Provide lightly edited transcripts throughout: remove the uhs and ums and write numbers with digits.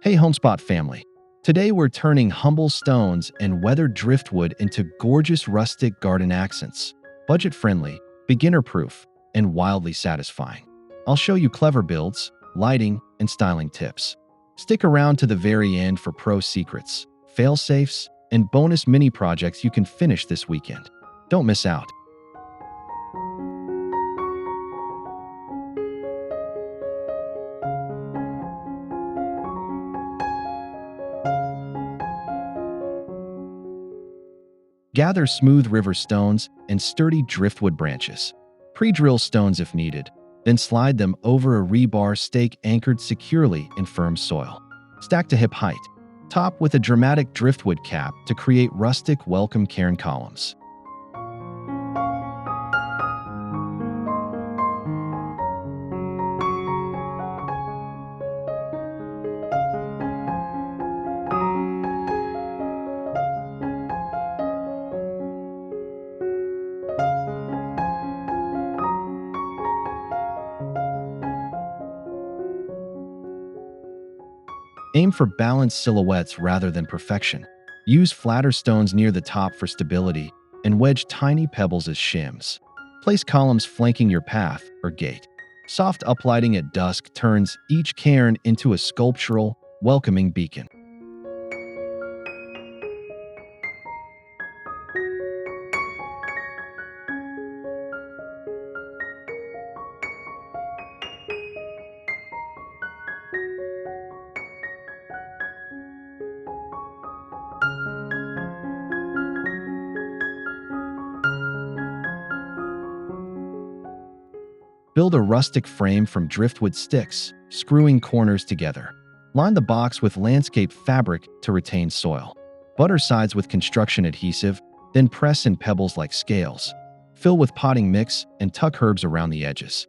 Hey Homespot family! Today we're turning humble stones and weathered driftwood into gorgeous rustic garden accents. Budget-friendly, beginner-proof, and wildly satisfying. I'll show you clever builds, lighting, and styling tips. Stick around to the very end for pro secrets, fail-safes, and bonus mini projects you can finish this weekend. Don't miss out. Gather smooth river stones and sturdy driftwood branches. Pre-drill stones if needed, then slide them over a rebar stake anchored securely in firm soil. Stack to hip height. Top with a dramatic driftwood cap to create rustic welcome cairn columns. Aim for balanced silhouettes rather than perfection. Use flatter stones near the top for stability and wedge tiny pebbles as shims. Place columns flanking your path or gate. Soft uplighting at dusk turns each cairn into a sculptural, welcoming beacon. Build a rustic frame from driftwood sticks, screwing corners together. Line the box with landscape fabric to retain soil. Butter sides with construction adhesive, then press in pebbles like scales. Fill with potting mix and tuck herbs around the edges.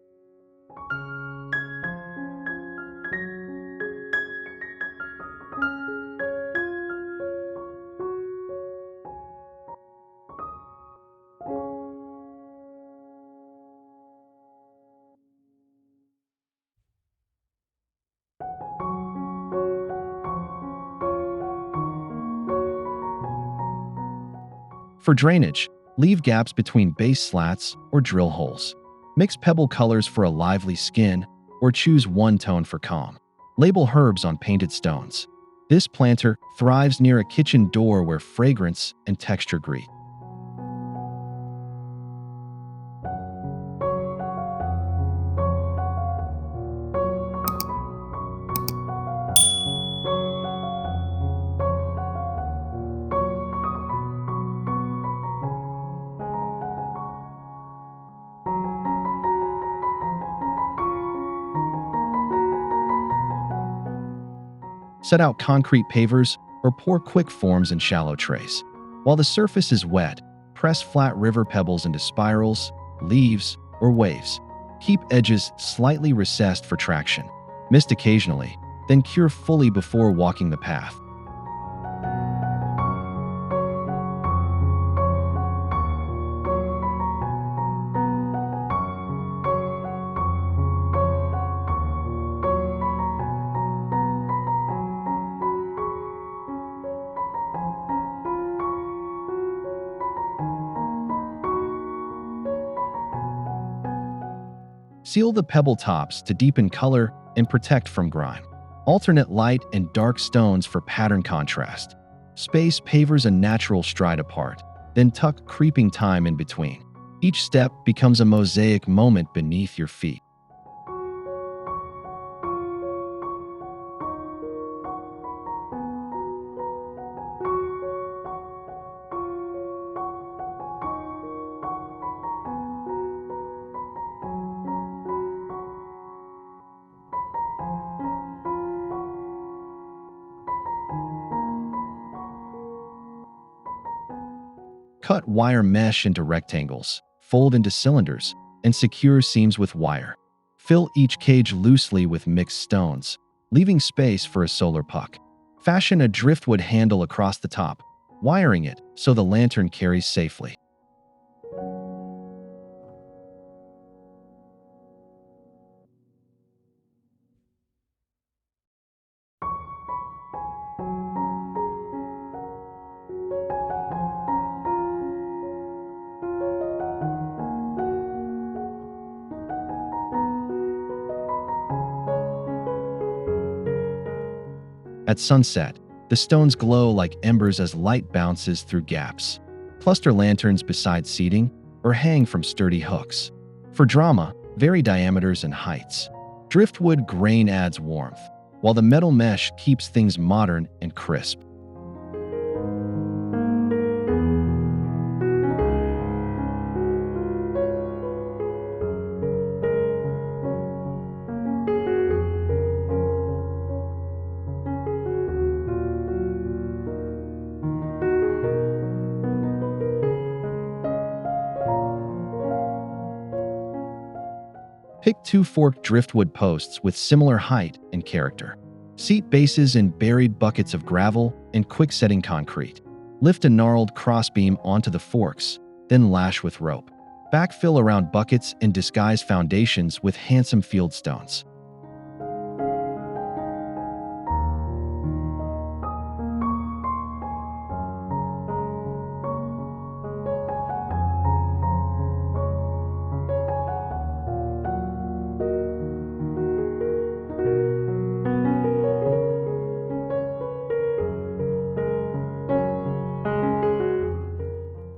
For drainage, leave gaps between base slats or drill holes. Mix pebble colors for a lively skin or choose one tone for calm. Label herbs on painted stones. This planter thrives near a kitchen door where fragrance and texture greet. Set out concrete pavers or pour quick forms in shallow trays. While the surface is wet, press flat river pebbles into spirals, leaves, or waves. Keep edges slightly recessed for traction. Mist occasionally, then cure fully before walking the path. Seal the pebble tops to deepen color and protect from grime. Alternate light and dark stones for pattern contrast. Space pavers a natural stride apart, then tuck creeping thyme in between. Each step becomes a mosaic moment beneath your feet. Cut wire mesh into rectangles, fold into cylinders, and secure seams with wire. Fill each cage loosely with mixed stones, leaving space for a solar puck. Fashion a driftwood handle across the top, wiring it so the lantern carries safely. At sunset, the stones glow like embers as light bounces through gaps. Cluster lanterns beside seating or hang from sturdy hooks. For drama, vary diameters and heights. Driftwood grain adds warmth, while the metal mesh keeps things modern and crisp. Pick two forked driftwood posts with similar height and character. Seat bases in buried buckets of gravel and quick-setting concrete. Lift a gnarled crossbeam onto the forks, then lash with rope. Backfill around buckets and disguise foundations with handsome field stones.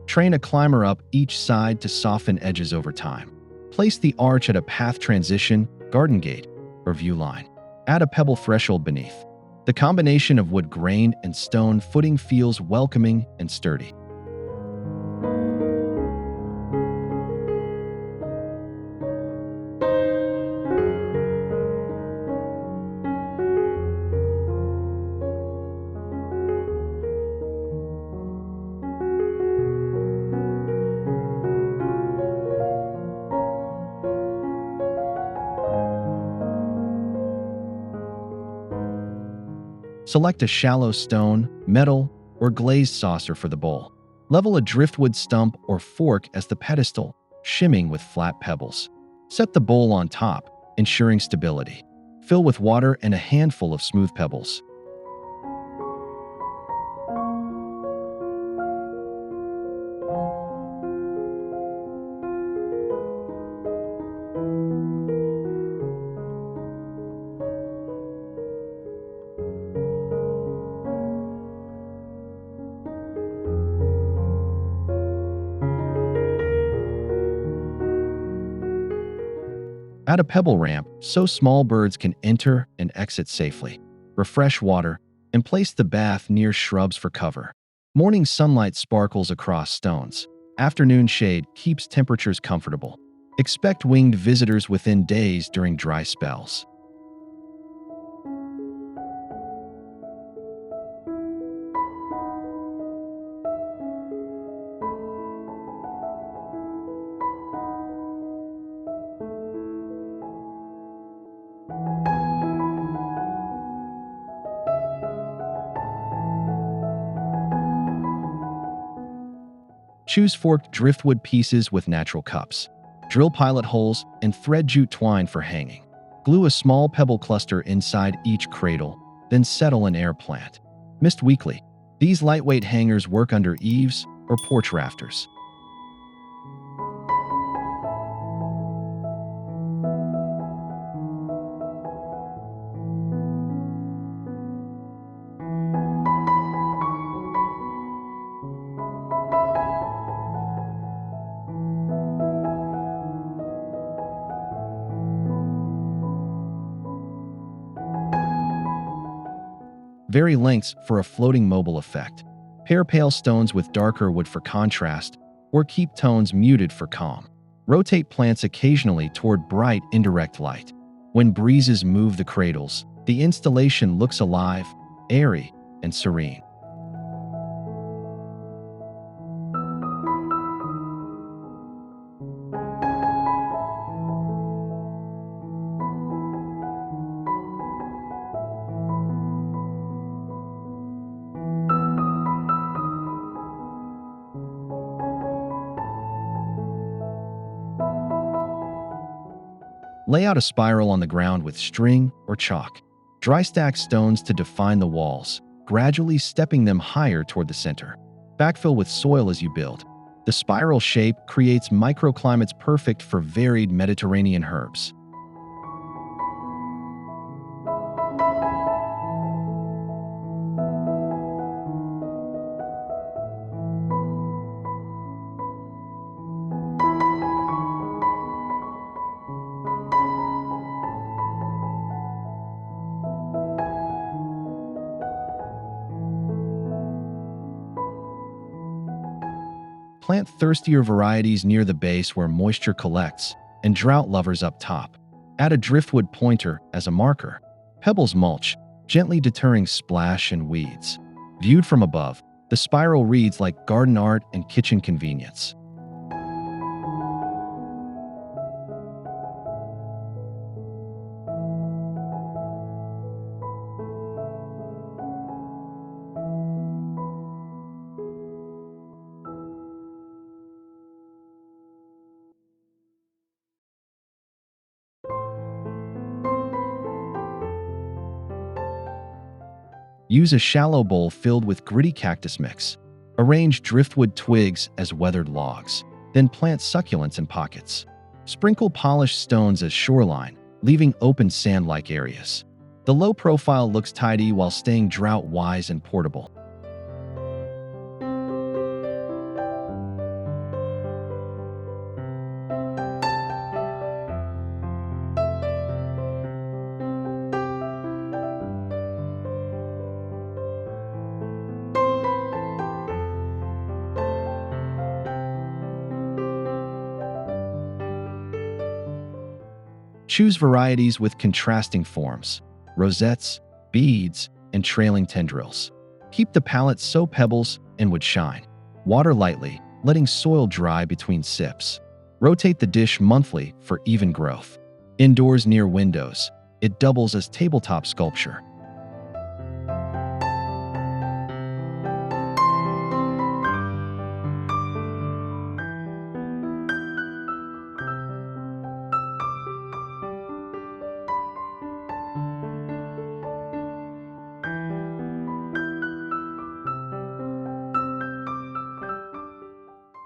Train a climber up each side to soften edges over time. Place the arch at a path transition, garden gate, or view line. Add a pebble threshold beneath. The combination of wood grain and stone footing feels welcoming and sturdy. Select a shallow stone, metal, or glazed saucer for the bowl. Level a driftwood stump or fork as the pedestal, shimming with flat pebbles. Set the bowl on top, ensuring stability. Fill with water and a handful of smooth pebbles. Add a pebble ramp so small birds can enter and exit safely. Refresh water and place the bath near shrubs for cover. Morning sunlight sparkles across stones. Afternoon shade keeps temperatures comfortable. Expect winged visitors within days during dry spells. Choose forked driftwood pieces with natural cups. Drill pilot holes and thread jute twine for hanging. Glue a small pebble cluster inside each cradle, then settle an air plant. Mist weekly. These lightweight hangers work under eaves or porch rafters. Vary lengths for a floating mobile effect. Pair pale stones with darker wood for contrast, or keep tones muted for calm. Rotate plants occasionally toward bright, indirect light. When breezes move the cradles, the installation looks alive, airy, and serene. Lay out a spiral on the ground with string or chalk. Dry stack stones to define the walls, gradually stepping them higher toward the center. Backfill with soil as you build. The spiral shape creates microclimates perfect for varied Mediterranean herbs. Plant thirstier varieties near the base where moisture collects, and drought lovers up top. Add a driftwood pointer as a marker. Pebbles mulch, gently deterring splash and weeds. Viewed from above, the spiral reads like garden art and kitchen convenience. Use a shallow bowl filled with gritty cactus mix. Arrange driftwood twigs as weathered logs. Then plant succulents in pockets. Sprinkle polished stones as shoreline, leaving open sand-like areas. The low profile looks tidy while staying drought-wise and portable. Choose varieties with contrasting forms, rosettes, beads, and trailing tendrils. Keep the palette so pebbles and would shine. Water lightly, letting soil dry between sips. Rotate the dish monthly for even growth. Indoors near windows, it doubles as tabletop sculpture.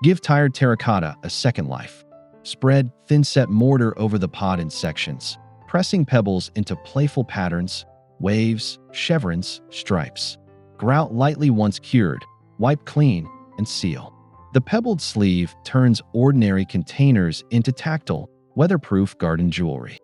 Give tired terracotta a second life. Spread thin-set mortar over the pot in sections, pressing pebbles into playful patterns, waves, chevrons, stripes. Grout lightly once cured, wipe clean, and seal. The pebbled sleeve turns ordinary containers into tactile, weatherproof garden jewelry.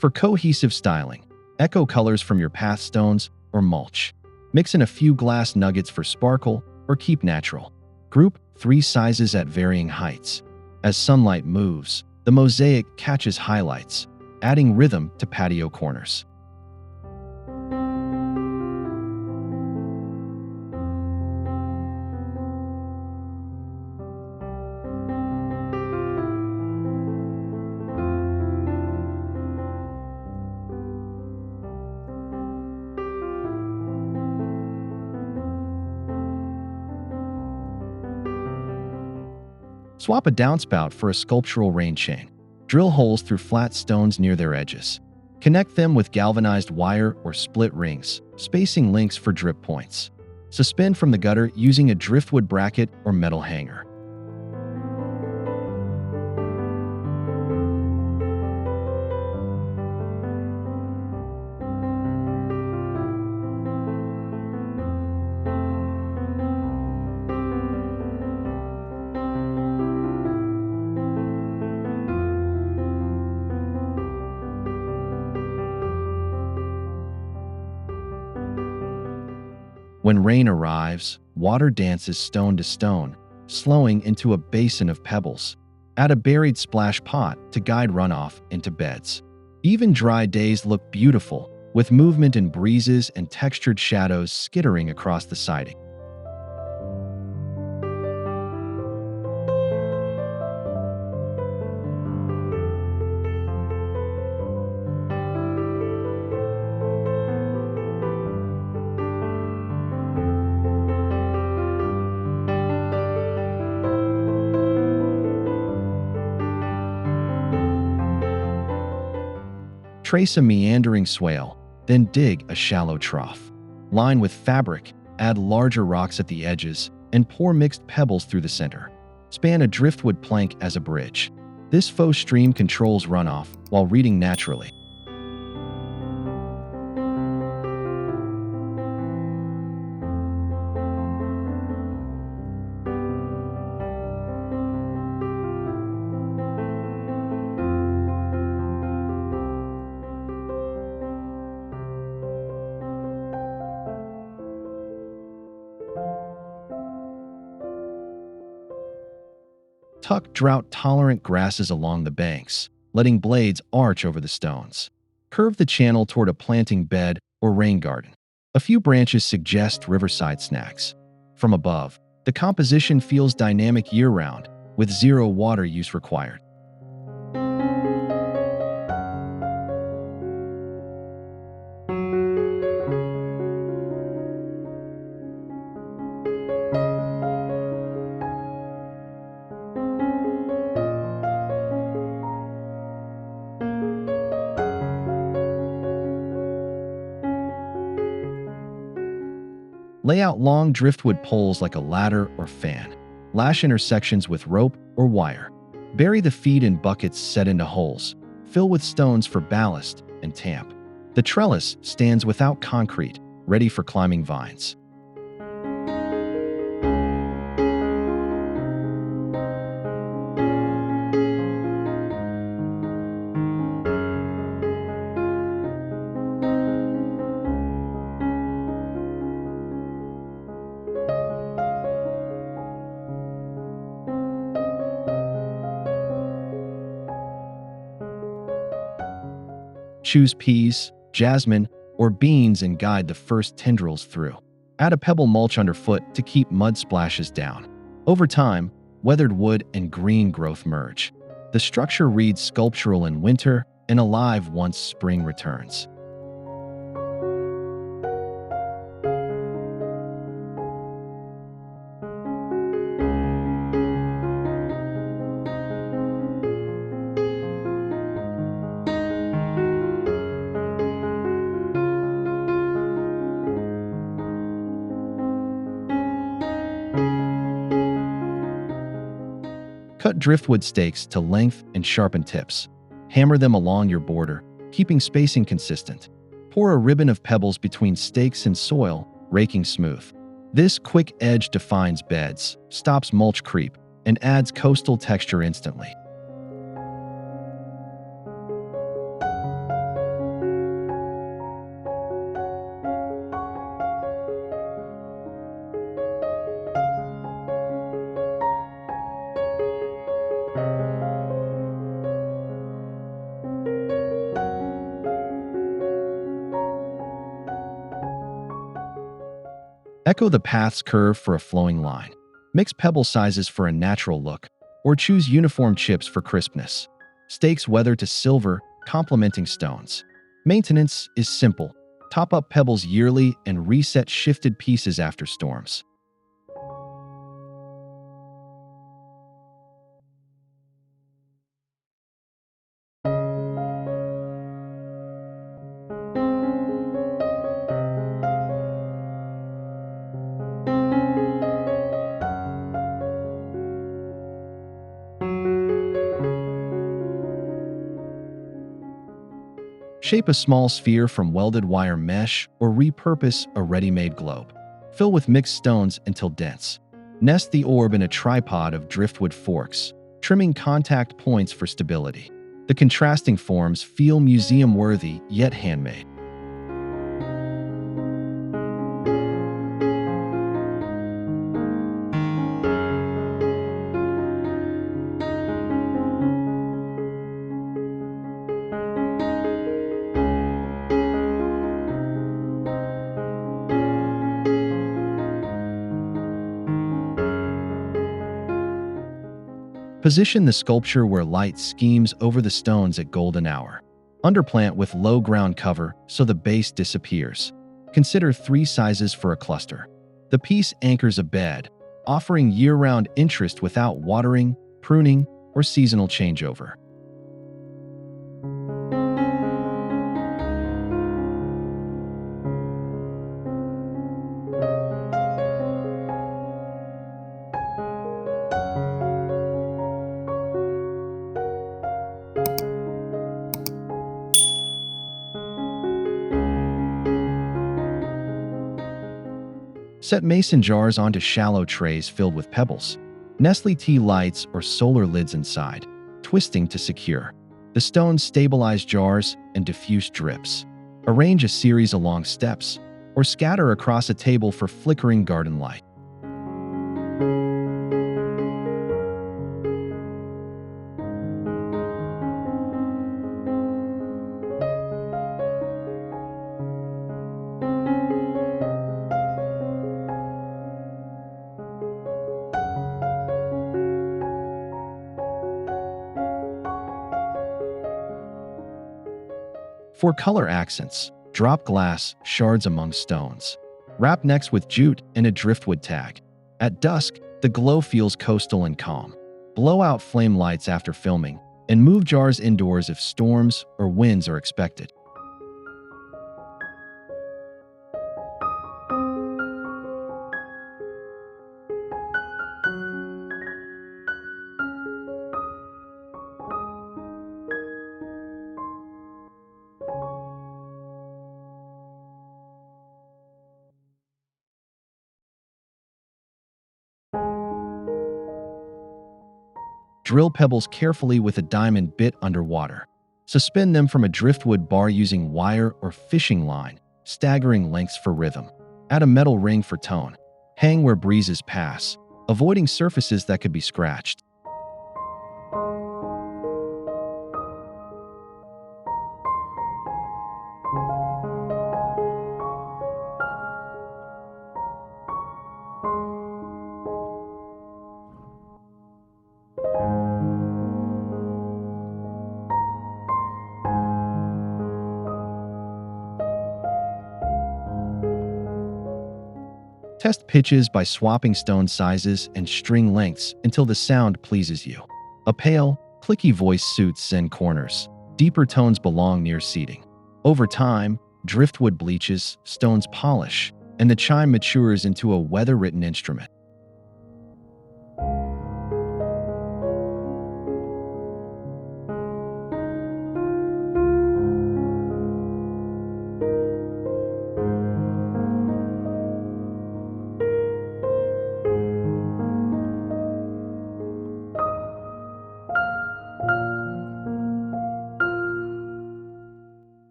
For cohesive styling, echo colors from your path stones or mulch. Mix in a few glass nuggets for sparkle or keep natural. Group 3 sizes at varying heights. As sunlight moves, the mosaic catches highlights, adding rhythm to patio corners. Swap a downspout for a sculptural rain chain. Drill holes through flat stones near their edges. Connect them with galvanized wire or split rings, spacing links for drip points. Suspend from the gutter using a driftwood bracket or metal hanger. When rain arrives, water dances stone to stone, slowing into a basin of pebbles. Add a buried splash pot to guide runoff into beds. Even dry days look beautiful, with movement in breezes and textured shadows skittering across the siding. Trace a meandering swale, then dig a shallow trough. Line with fabric, add larger rocks at the edges, and pour mixed pebbles through the center. Span a driftwood plank as a bridge. This faux stream controls runoff while reading naturally. Tuck drought-tolerant grasses along the banks, letting blades arch over the stones. Curve the channel toward a planting bed or rain garden. A few branches suggest riverside snacks. From above, the composition feels dynamic year-round, with zero water use required. Lay out long driftwood poles like a ladder or fan. Lash intersections with rope or wire. Bury the feet in buckets set into holes. Fill with stones for ballast and tamp. The trellis stands without concrete, ready for climbing vines. Choose peas, jasmine, or beans and guide the first tendrils through. Add a pebble mulch underfoot to keep mud splashes down. Over time, weathered wood and green growth merge. The structure reads sculptural in winter and alive once spring returns. Cut driftwood stakes to length and sharpen tips. Hammer them along your border, keeping spacing consistent. Pour a ribbon of pebbles between stakes and soil, raking smooth. This quick edge defines beds, stops mulch creep, and adds coastal texture instantly. Echo the path's curve for a flowing line. Mix pebble sizes for a natural look, or choose uniform chips for crispness. Stakes weather to silver, complementing stones. Maintenance is simple. Top up pebbles yearly and reset shifted pieces after storms. Shape a small sphere from welded wire mesh or repurpose a ready-made globe. Fill with mixed stones until dense. Nest the orb in a tripod of driftwood forks, trimming contact points for stability. The contrasting forms feel museum-worthy yet handmade. Position the sculpture where light schemes over the stones at golden hour. Underplant with low ground cover so the base disappears. Consider 3 sizes for a cluster. The piece anchors a bed, offering year-round interest without watering, pruning, or seasonal changeover. Set mason jars onto shallow trays filled with pebbles. Nestle tea lights or solar lids inside, twisting to secure. The stones stabilize jars and diffuse drips. Arrange a series along steps, or scatter across a table for flickering garden light. For color accents, drop glass shards among stones. Wrap next with jute and a driftwood tag. At dusk, the glow feels coastal and calm. Blow out flame lights after filming, and move jars indoors if storms or winds are expected. Drill pebbles carefully with a diamond bit underwater. Suspend them from a driftwood bar using wire or fishing line, staggering lengths for rhythm. Add a metal ring for tone. Hang where breezes pass, avoiding surfaces that could be scratched. Test pitches by swapping stone sizes and string lengths until the sound pleases you. A pale, clicky voice suits zen corners. Deeper tones belong near seating. Over time, driftwood bleaches, stones polish, and the chime matures into a weather-written instrument.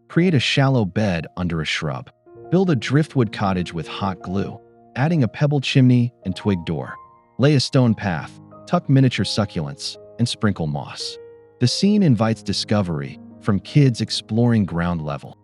Create a shallow bed under a shrub. Build a driftwood cottage with hot glue, adding a pebble chimney and twig door. Lay a stone path, tuck miniature succulents, and sprinkle moss. The scene invites discovery, from kids exploring ground level.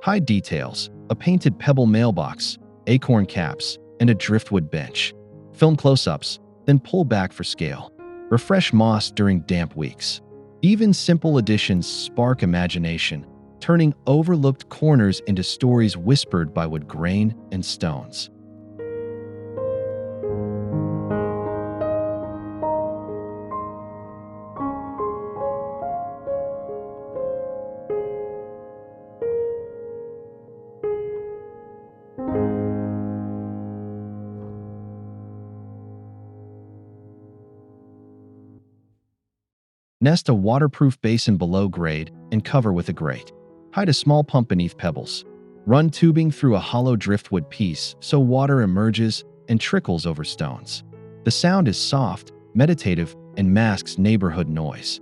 Hide details, a painted pebble mailbox, acorn caps, and a driftwood bench. Film close-ups, then pull back for scale. Refresh moss during damp weeks. Even simple additions spark imagination, turning overlooked corners into stories whispered by wood grain and stones. Nest a waterproof basin below grade and cover with a grate. Hide a small pump beneath pebbles. Run tubing through a hollow driftwood piece so water emerges and trickles over stones. The sound is soft, meditative, and masks neighborhood noise.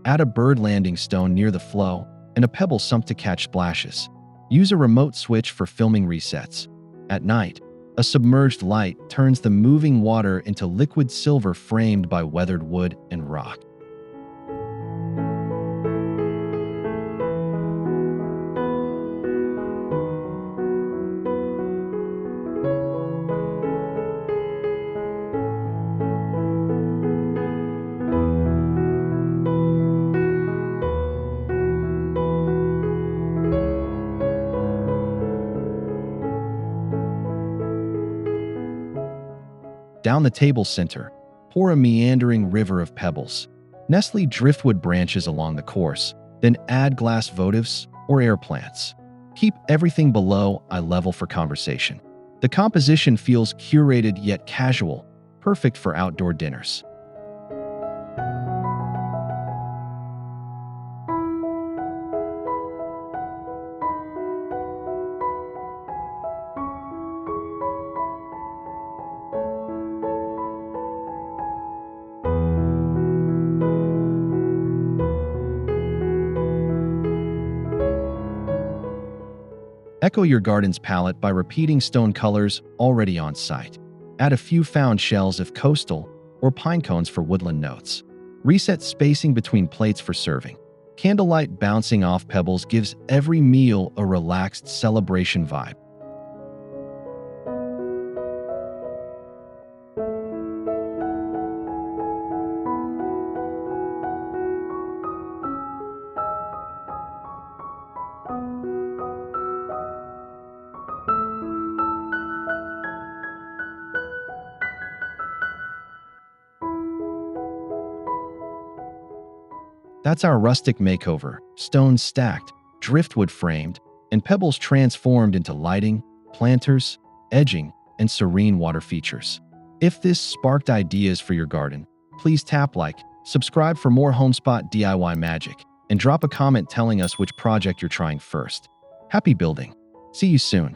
Add a bird landing stone near the flow and a pebble sump to catch splashes. Use a remote switch for filming resets. At night, a submerged light turns the moving water into liquid silver framed by weathered wood and rock. Down the table center, pour a meandering river of pebbles. Nestle driftwood branches along the course, then add glass votives or air plants. Keep everything below eye level for conversation. The composition feels curated yet casual, perfect for outdoor dinners. Deco your garden's palette by repeating stone colors already on site. Add a few found shells of coastal or pine cones for woodland notes. Reset spacing between plates for serving. Candlelight bouncing off pebbles gives every meal a relaxed celebration vibe. That's our rustic makeover: stones stacked, driftwood framed, and pebbles transformed into lighting, planters, edging, and serene water features. If this sparked ideas for your garden, please tap like, subscribe for more Homespot DIY magic, and drop a comment telling us which project you're trying first. Happy building! See you soon.